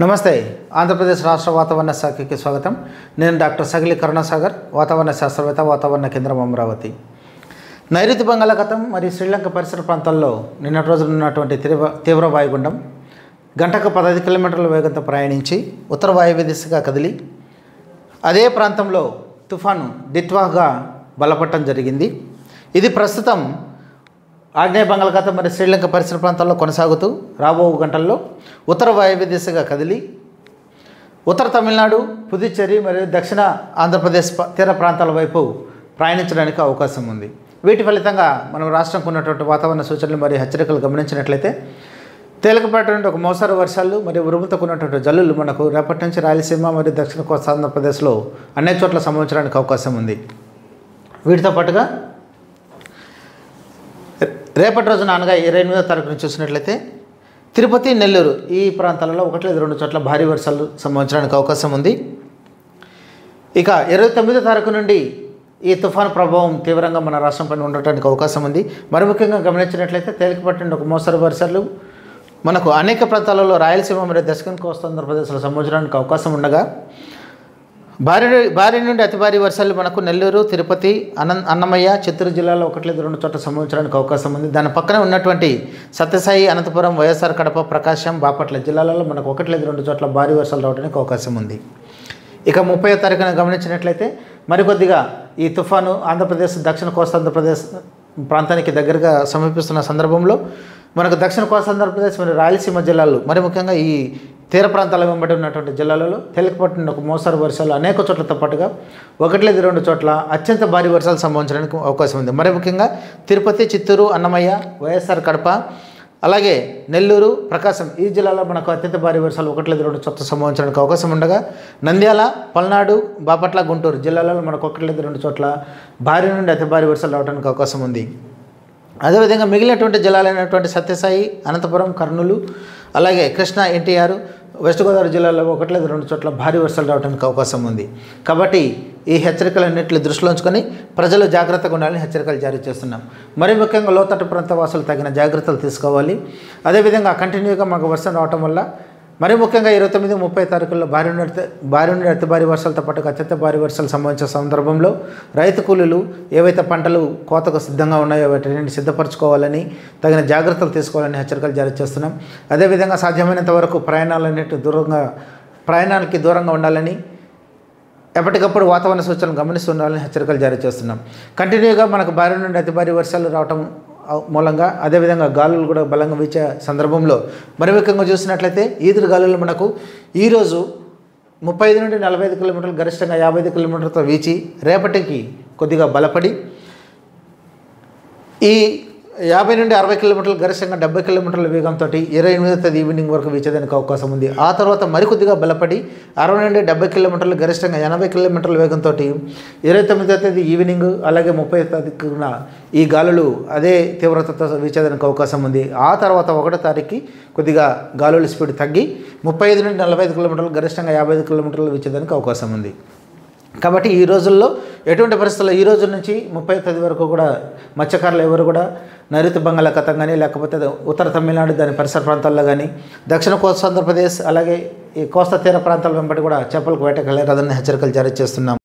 నమస్తే ఆంధ్రప్రదేశ్ రాష్ట్ర వాతావరణ శాఖకి స్వాగతం. నేను డాక్టర్ సగిలి కరుణాసాగర్, వాతావరణ శాస్త్రవేత్త, వాతావరణ కేంద్రం అమరావతి. నైరుతి బంగాళాఖాతం మరియు శ్రీలంక పరిసర ప్రాంతాల్లో నిన్నటి రోజున ఉన్నటువంటి తీవ్ర వాయుగుండం గంటకు 15 కిలోమీటర్ల వేగంతో ప్రయాణించి ఉత్తర వాయువ్య దిశగా కదిలి అదే ప్రాంతంలో తుఫాను డిట్వాగా బలపడటం జరిగింది. ఇది ప్రస్తుతం ఆగ్నేయ బంగాళాఖాతం మరియు శ్రీలంక పరిసర ప్రాంతాల్లో కొనసాగుతూ రాబో గంటల్లో ఉత్తర వాయువ్య దిశగా కదిలి ఉత్తర తమిళనాడు, పుదుచ్చేరి మరియు దక్షిణ ఆంధ్రప్రదేశ్ తీర ప్రాంతాల వైపు ప్రయాణించడానికి అవకాశం ఉంది. వీటి ఫలితంగా మనం రాష్ట్రంకు ఉన్నటువంటి వాతావరణ సూచనలు మరియు హెచ్చరికలు గమనించినట్లయితే తేలికపాటి నుండి ఒక మోస్తరు వర్షాలు మరియు ఉరుములతో కూడినటువంటి జల్లులు మనకు రేపటి నుంచి రాయలసీమ మరియు దక్షిణ కోస్తా ఆంధ్రప్రదేశ్లో అనేక చోట్ల సంభవించడానికి అవకాశం ఉంది. వీటితో పాటుగా రేపటి రోజున అనగా 28వ తారీఖున చూసినట్లయితే తిరుపతి, నెల్లూరు ఈ ప్రాంతాలలో 1 లేదా 2 చోట్ల భారీ వర్షాలు సంభవించడానికి అవకాశం ఉంది. ఇక 29వ తారీఖు నుండి ఈ తుఫాను ప్రభావం తీవ్రంగా మన రాష్ట్రంపైన ఉండటానికి అవకాశం ఉంది. మరి ముఖ్యంగా గమనించినట్లయితే తేలికపాటి నుండి ఒక మోస్తరు వర్షాలు మనకు అనేక ప్రాంతాలలో రాయలసీమ మరియు దక్షిణ కోస్తా ఆంధ్రప్రదేశ్లో సంభవించడానికి అవకాశం ఉండగా భారీ నుండి అతి భారీ వర్షాలు మనకు నెల్లూరు, తిరుపతి, అన్నమయ్య, చిత్తూరు జిల్లాలో 1 లేదా 2 చోట్ల సంభవించడానికి అవకాశం ఉంది. దాని పక్కనే ఉన్నటువంటి సత్యసాయి, అనంతపురం, వైఎస్ఆర్ కడప, ప్రకాశం, బాపట్ల జిల్లాలలో మనకు 1 లేదా 2 చోట్ల భారీ వర్షాలు రావడానికి అవకాశం ఉంది. ఇక 30వ తారీఖున గమనించినట్లయితే మరికొద్దిగా ఈ తుఫాను ఆంధ్రప్రదేశ్, దక్షిణ కోస్తా ఆంధ్రప్రదేశ్ ప్రాంతానికి దగ్గరగా సమీపిస్తున్న సందర్భంలో మనకు దక్షిణ కోస్తా ఆంధ్రప్రదేశ్ మరియు రాయలసీమ జిల్లాలు మరి ముఖ్యంగా ఈ తీర ప్రాంతాల వెంబడి ఉన్నటువంటి జిల్లాలలో తేలికపాటి నుండి ఒక మోస్తరు వర్షాలు అనేక చోట్లతో పాటుగా 1 లేదా 2 చోట్ల అత్యంత భారీ వర్షాలు సంభవించడానికి అవకాశం ఉంది. మరి ముఖ్యంగా తిరుపతి, చిత్తూరు, అన్నమయ్య, వైఎస్ఆర్ కడప, అలాగే నెల్లూరు, ప్రకాశం ఈ జిల్లాలో మనకు అత్యంత భారీ వర్షాలు 1 లేదా 2 చోట్ల సంభవించడానికి అవకాశం ఉండగా నంద్యాల, పల్నాడు, బాపట్ల, గుంటూరు జిల్లాలలో మనకు 1 లేదా 2 చోట్ల భారీ నుండి అతి భారీ వర్షాలు రావడానికి అవకాశం ఉంది. అదేవిధంగా మిగిలినటువంటి జిల్లాలైనటువంటి సత్యసాయి, అనంతపురం, కర్నూలు, అలాగే కృష్ణా, ఎన్టీఆర్, వెస్ట్ గోదావరి జిల్లాలో 1 లేదా 2 చోట్ల భారీ వర్షాలు రావడానికి అవకాశం ఉంది. కాబట్టి ఈ హెచ్చరికలన్నింటినీ దృష్టిలో ఉంచుకొని ప్రజలు జాగ్రత్తగా ఉండాలని హెచ్చరికలు జారీ చేస్తున్నాం. మరి ముఖ్యంగా లోతట్టు ప్రాంత వాసులు తగిన జాగ్రత్తలు తీసుకోవాలి. అదేవిధంగా కంటిన్యూగా మాకు వర్షం రావటం వల్ల మరి ముఖ్యంగా 29, 30 తారీఖుల్లో భారీ నుండి అతి భారీ వర్షాలతో పాటు అత్యంత భారీ వర్షాలు సంభవించే సందర్భంలో రైతు కూలీలు ఏవైతే పంటలు కోతకు సిద్ధంగా ఉన్నాయో వాటిని సిద్ధపరచుకోవాలని, తగిన జాగ్రత్తలు తీసుకోవాలని హెచ్చరికలు జారీ చేస్తున్నాం. అదేవిధంగా సాధ్యమైనంత వరకు ప్రయాణానికి దూరంగా ఉండాలని, ఎప్పటికప్పుడు వాతావరణ సూచనలు గమనిస్తుండాలని హెచ్చరికలు జారీ చేస్తున్నాం. కంటిన్యూగా మనకు భారీ నుండి అతి భారీ వర్షాలు రావటం మూలంగా అదేవిధంగా గాలులు కూడా బలంగా వీచే సందర్భంలో మరి ముఖ్యంగా చూసినట్లయితే ఈదురు గాలులు మనకు ఈరోజు 35 నుండి 45 కిలోమీటర్లు, గరిష్టంగా 55 కిలోమీటర్లతో వీచి రేపటికి కొద్దిగా బలపడి ఈ 50 నుండి 60 కిలోమీటర్లు, గరిష్టంగా 70 కిలోమీటర్ల వేగంతో 28వ తేదీ ఈవినింగ్ వరకు వీచేదానికి అవకాశం ఉంది. ఆ తర్వాత మరికొద్దిగా బలపడి 60 నుండి 70 కిలోమీటర్లు, గరిష్టంగా 80 కిలోమీటర్ల వేగంతో 29వ తేదీ ఈవినింగ్ అలాగే 30వ తారీఖున ఈ గాలులు అదే తీవ్రతతో వీచేదానికి అవకాశం ఉంది. ఆ తర్వాత 1వ తారీఖుకి కొద్దిగా గాలుల స్పీడ్ తగ్గి 35 నుండి 45 కిలోమీటర్లు, గరిష్టంగా 55 కిలోమీటర్లు వీచేదానికి అవకాశం ఉంది. కాబట్టి ఈ రోజుల్లో ఎటువంటి పరిస్థితుల్లో ఈ రోజు నుంచి 30వ తేదీ వరకు కూడా మత్స్యకారులు ఎవరు కూడా నైరుతి బంగాళాఖాతం కానీ లేకపోతే ఉత్తర తమిళనాడు దాని పరిసర ప్రాంతాల్లో కానీ దక్షిణ కోస్తా ఆంధ్రప్రదేశ్ అలాగే ఈ కోస్తా తీర ప్రాంతాల వెంబడి కూడా చేపలకు వేటకు వెళ్ళరాదని హెచ్చరికలు జారీ చేస్తున్నాం.